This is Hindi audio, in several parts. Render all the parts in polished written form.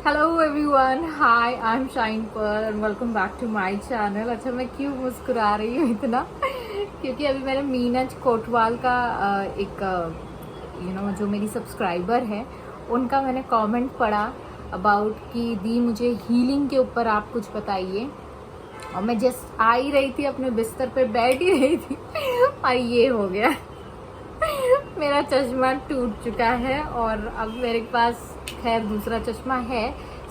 Hello everyone, hi I am Shine पर and welcome back to my channel. अच्छा, मैं क्यों मुस्कुरा रही हूँ इतना क्योंकि अभी मैंने मीनज कोटवाल का एक जो मेरी सब्सक्राइबर है उनका मैंने कमेंट पढ़ा अबाउट कि दी मुझे हीलिंग के ऊपर आप कुछ बताइए। और मैं जस्ट आ ही रही थी, अपने बिस्तर पे बैठ ही रही थी और ये हो गया मेरा चश्मा टूट चुका है और अब मेरे पास खैर दूसरा चश्मा है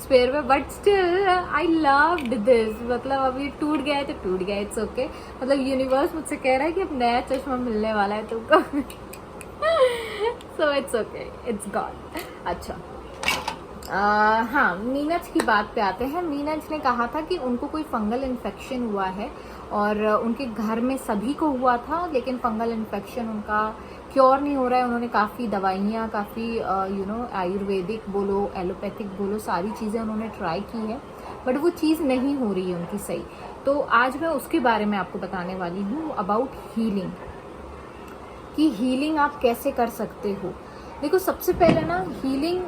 स्पेयर में, but still I loved this. मतलब अभी टूट गया है तो टूट गया, इट्स ओके। मतलब यूनिवर्स मुझसे कह रहा है कि अब नया चश्मा मिलने वाला है तुमको so it's okay, it's God. अच्छा, हाँ, मीनज की बात पे आते हैं। मीनज ने कहा था कि उनको कोई फंगल इन्फेक्शन हुआ है और उनके घर में सभी को हुआ था, लेकिन फंगल इन्फेक्शन उनका क्योर नहीं हो रहा है। उन्होंने काफ़ी दवाइयाँ, काफ़ी आयुर्वेदिक बोलो, एलोपैथिक बोलो, सारी चीज़ें उन्होंने ट्राई की है, बट वो चीज़ नहीं हो रही है उनकी सही। तो आज मैं उसके बारे में आपको बताने वाली हूँ अबाउट हीलिंग, कि हीलिंग आप कैसे कर सकते हो। देखो, सबसे पहले ना हीलिंग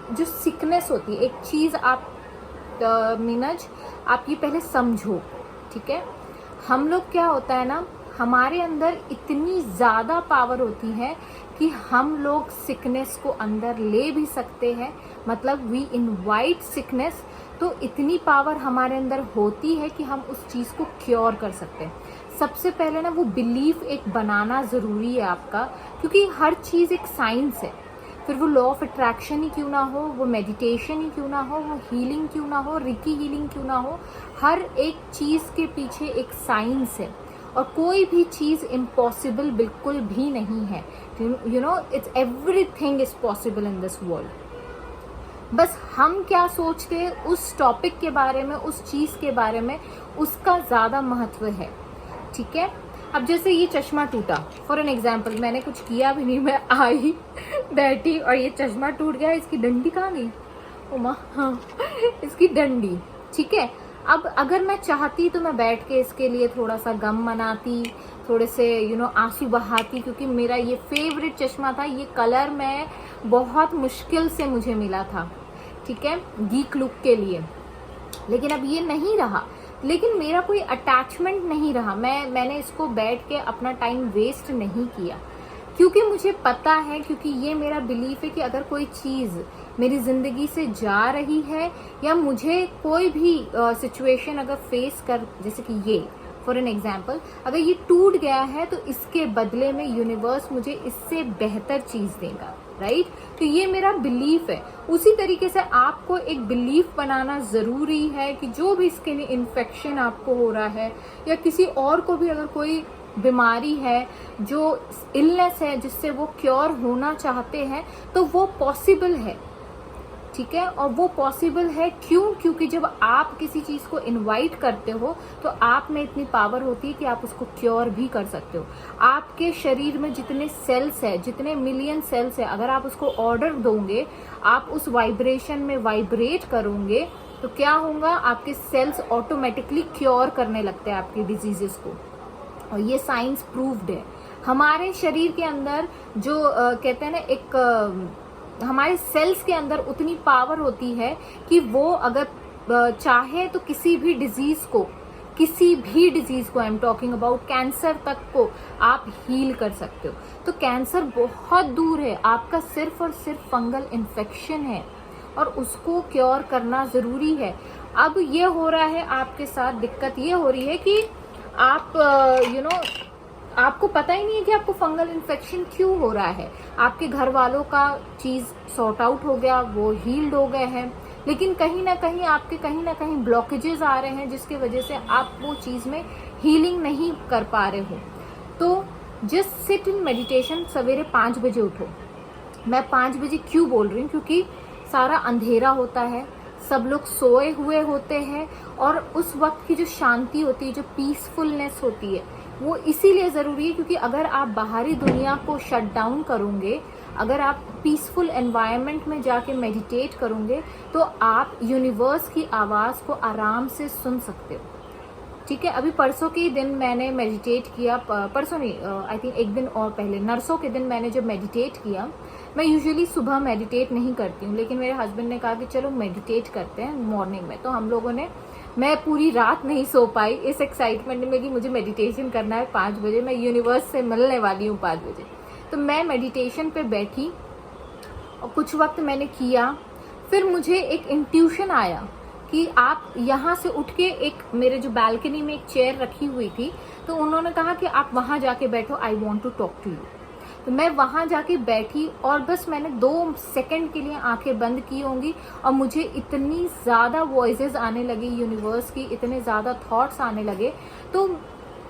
जो सिकनेस होती है, एक चीज़ आप मीनज आप ये पहले समझो, ठीक है। हम लोग क्या होता है ना, हमारे अंदर इतनी ज़्यादा पावर होती है कि हम लोग सिकनेस को अंदर ले भी सकते हैं। मतलब वी इनवाइट सिकनेस। तो इतनी पावर हमारे अंदर होती है कि हम उस चीज़ को क्योर कर सकते हैं। सबसे पहले ना वो बिलीफ एक बनाना ज़रूरी है आपका, क्योंकि हर चीज़ एक साइंस है। फिर वो लॉ ऑफ अट्रैक्शन ही क्यों ना हो, वो मेडिटेशन ही क्यों ना हो, वो हीलिंग क्यों ना हो, रिकी हीलिंग क्यों ना हो, हर एक चीज़ के पीछे एक साइंस है और कोई भी चीज़ इम्पॉसिबल बिल्कुल भी नहीं है। You know, it's everything is possible in this world. बस हम क्या सोचते हैं उस टॉपिक के बारे में, उस चीज़ के बारे में, उसका ज़्यादा महत्व है, ठीक है। अब जैसे ये चश्मा टूटा, फॉर एन एग्जाम्पल, मैंने कुछ किया भी नहीं, मैं आई बैठी और ये चश्मा टूट गया। इसकी डंडी कहाँ गई? उमा, हाँ इसकी डंडी, ठीक है। अब अगर मैं चाहती तो मैं बैठ के इसके लिए थोड़ा सा गम मनाती, थोड़े से आंसू बहाती, क्योंकि मेरा ये फेवरेट चश्मा था। ये कलर मैं बहुत मुश्किल से मुझे मिला था, ठीक है, गीक लुक के लिए। लेकिन अब ये नहीं रहा, लेकिन मेरा कोई अटैचमेंट नहीं रहा। मैंने इसको बैठ के अपना टाइम वेस्ट नहीं किया, क्योंकि मुझे पता है, क्योंकि ये मेरा बिलीफ है कि अगर कोई चीज़ मेरी ज़िंदगी से जा रही है या मुझे कोई भी सिचुएशन अगर फेस कर, जैसे कि ये फॉर एन एग्जाम्पल, अगर ये टूट गया है तो इसके बदले में यूनिवर्स मुझे इससे बेहतर चीज़ देगा, राइट। तो ये मेरा बिलीफ है। उसी तरीके से आपको एक बिलीफ बनाना ज़रूरी है कि जो भी स्किन इन्फेक्शन आपको हो रहा है या किसी और को भी अगर कोई बीमारी है, जो इलनेस है जिससे वो क्योर होना चाहते हैं, तो वो पॉसिबल है, ठीक है। और वो पॉसिबल है क्योंकि जब आप किसी चीज़ को इनवाइट करते हो तो आप में इतनी पावर होती है कि आप उसको क्योर भी कर सकते हो। आपके शरीर में जितने सेल्स है, जितने मिलियन सेल्स है, अगर आप उसको ऑर्डर दोगे, आप उस वाइब्रेशन में वाइब्रेट करोगे, तो क्या होगा, आपके सेल्स ऑटोमेटिकली क्योर करने लगते हैं आपके डिजीजेस को। और ये साइंस प्रूव्ड है। हमारे शरीर के अंदर जो कहते हैं ना, एक हमारे सेल्स के अंदर उतनी पावर होती है कि वो अगर चाहे तो किसी भी डिजीज को I am talking about cancer तक को आप हील कर सकते हो। तो कैंसर बहुत दूर है, आपका सिर्फ और सिर्फ फंगल इन्फेक्शन है और उसको क्योर करना ज़रूरी है। अब ये हो रहा है आपके साथ, दिक्कत ये हो रही है कि आप आपको पता ही नहीं है कि आपको फंगल इन्फेक्शन क्यों हो रहा है। आपके घर वालों का चीज़ सॉर्ट आउट हो गया, वो हील्ड हो गए हैं, लेकिन कहीं ना कहीं ब्लॉकेजेस आ रहे हैं, जिसकी वजह से आप वो चीज़ में हीलिंग नहीं कर पा रहे हो। तो जस्ट सिट इन मेडिटेशन। सवेरे 5 बजे उठो। मैं 5 बजे क्यों बोल रही हूँ, क्योंकि सारा अंधेरा होता है, सब लोग सोए हुए होते हैं, और उस वक्त की जो शांति होती है, जो पीसफुलनेस होती है, वो इसीलिए ज़रूरी है क्योंकि अगर आप बाहरी दुनिया को शट डाउन करोगे, अगर आप पीसफुल एनवायरनमेंट में जाके मेडिटेट करोगे, तो आप यूनिवर्स की आवाज़ को आराम से सुन सकते हो। ठीक है। अभी परसों के दिन मैंने मेडिटेट किया, परसों नहीं, आई थिंक एक दिन और पहले, नरसों के दिन मैंने जब मेडिटेट किया। मैं यूजुअली सुबह मेडिटेट नहीं करती हूँ, लेकिन मेरे हस्बैंड ने कहा कि चलो मेडिटेट करते हैं मॉर्निंग में। तो हम लोगों ने, मैं पूरी रात नहीं सो पाई इस एक्साइटमेंट में कि मुझे मेडिटेशन करना है 5 बजे, मैं यूनिवर्स से मिलने वाली हूँ 5 बजे। तो मैं मेडिटेशन पे बैठी और कुछ वक्त मैंने किया। फिर मुझे एक इंट्यूशन आया कि आप यहाँ से उठ के, एक मेरे जो बालकनी में एक चेयर रखी हुई थी, तो उन्होंने कहा कि आप वहाँ जाके बैठो, I want to talk to you. तो मैं वहाँ जाके बैठी और बस मैंने 2 सेकंड के लिए आंखें बंद की होंगी और मुझे इतनी ज़्यादा वॉइसेस आने लगी यूनिवर्स की, इतने ज़्यादा थॉट्स आने लगे। तो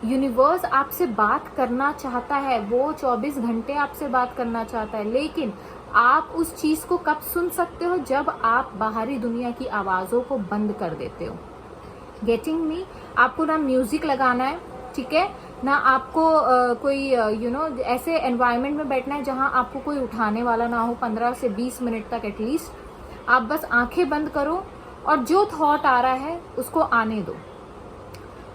यूनिवर्स आपसे बात करना चाहता है, वो 24 घंटे आपसे बात करना चाहता है, लेकिन आप उस चीज़ को कब सुन सकते हो? जब आप बाहरी दुनिया की आवाज़ों को बंद कर देते हो। Getting me? आपको ना म्यूजिक लगाना है, ठीक है, ना आपको कोई ऐसे एनवायरनमेंट में बैठना है जहां आपको कोई उठाने वाला ना हो 15 से 20 मिनट तक एटलीस्ट। आप बस आंखें बंद करो और जो थॉट आ रहा है उसको आने दो।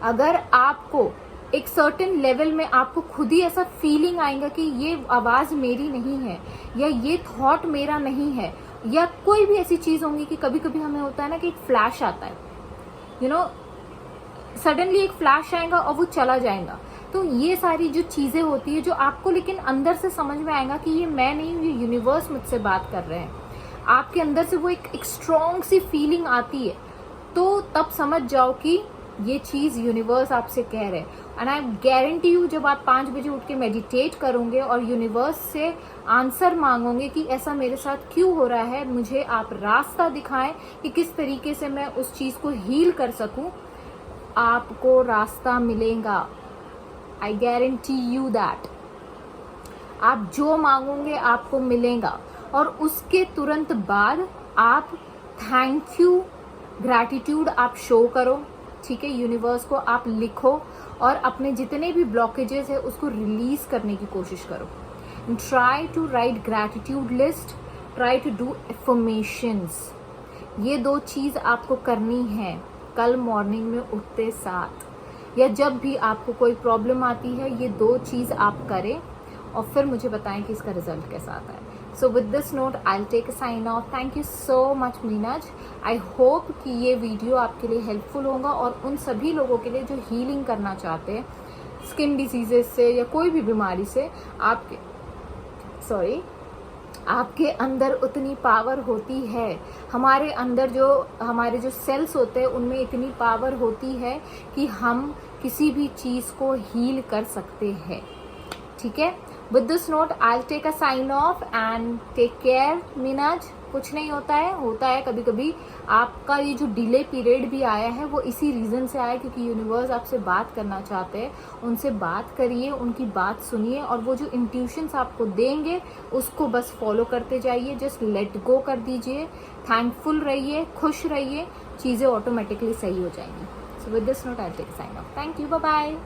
अगर आपको एक सर्टेन लेवल में आपको खुद ही ऐसा फीलिंग आएगा कि ये आवाज़ मेरी नहीं है, या ये थॉट मेरा नहीं है, या कोई भी ऐसी चीज़ होंगी कि कभी कभी हमें होता है ना कि एक फ्लैश आता है, सडनली एक फ्लैश आएगा और वो चला जाएगा। तो ये सारी जो चीज़ें होती है जो आपको लेकिन अंदर से समझ में आएगा कि ये मैं नहीं हूँ, ये यूनिवर्स मुझसे बात कर रहे हैं, आपके अंदर से वो एक स्ट्रॉन्ग सी फीलिंग आती है, तो तब समझ जाओ कि ये चीज़ यूनिवर्स आपसे कह रहे हैं। एंड आई गारंटी यू, जब आप 5 बजे उठ के मेडिटेट करोगे और यूनिवर्स से आंसर मांगोगे कि ऐसा मेरे साथ क्यों हो रहा है, मुझे आप रास्ता दिखाएं कि किस तरीके से मैं उस चीज़ को हील कर सकूं, आपको रास्ता मिलेगा। I guarantee you that. आप जो मांगोगे आपको मिलेगा, और उसके तुरंत बाद आप थैंक यू, ग्रैटिट्यूड आप शो करो, ठीक है। यूनिवर्स को आप लिखो और अपने जितने भी ब्लॉकेजेस है उसको रिलीज करने की कोशिश करो। Try to write gratitude list, try to do affirmations. ये 2 चीज़ आपको करनी है कल मॉर्निंग में उठते साथ, या जब भी आपको कोई प्रॉब्लम आती है, ये 2 चीज़ आप करें और फिर मुझे बताएं कि इसका रिजल्ट कैसा आता है। So with this note I will take a sign off. Thank you so much Meenaz. I hope कि ये वीडियो आपके लिए हेल्पफुल होगा, और उन सभी लोगों के लिए जो हीलिंग करना चाहते हैं स्किन डिजीजेस से या कोई भी बीमारी से। आपके अंदर उतनी पावर होती है, हमारे अंदर हमारे जो सेल्स होते हैं उनमें इतनी पावर होती है कि हम किसी भी चीज़ को हील कर सकते हैं, ठीक है। With this note I will take a sign off and take care Meenaz. कुछ नहीं होता है कभी कभी आपका ये जो डिले पीरियड भी आया है वो इसी रीज़न से आया, क्योंकि यूनिवर्स आपसे बात करना चाहते हैं। उनसे बात करिए, उनकी बात सुनिए, और वो जो इंट्यूशंस आपको देंगे उसको बस फॉलो करते जाइए, जस्ट लेट गो कर दीजिए, थैंकफुल रहिए, खुश रहिए, चीज़ें ऑटोमेटिकली सही हो जाएंगी। So with this note I will take sign off. Thank you, bye bye.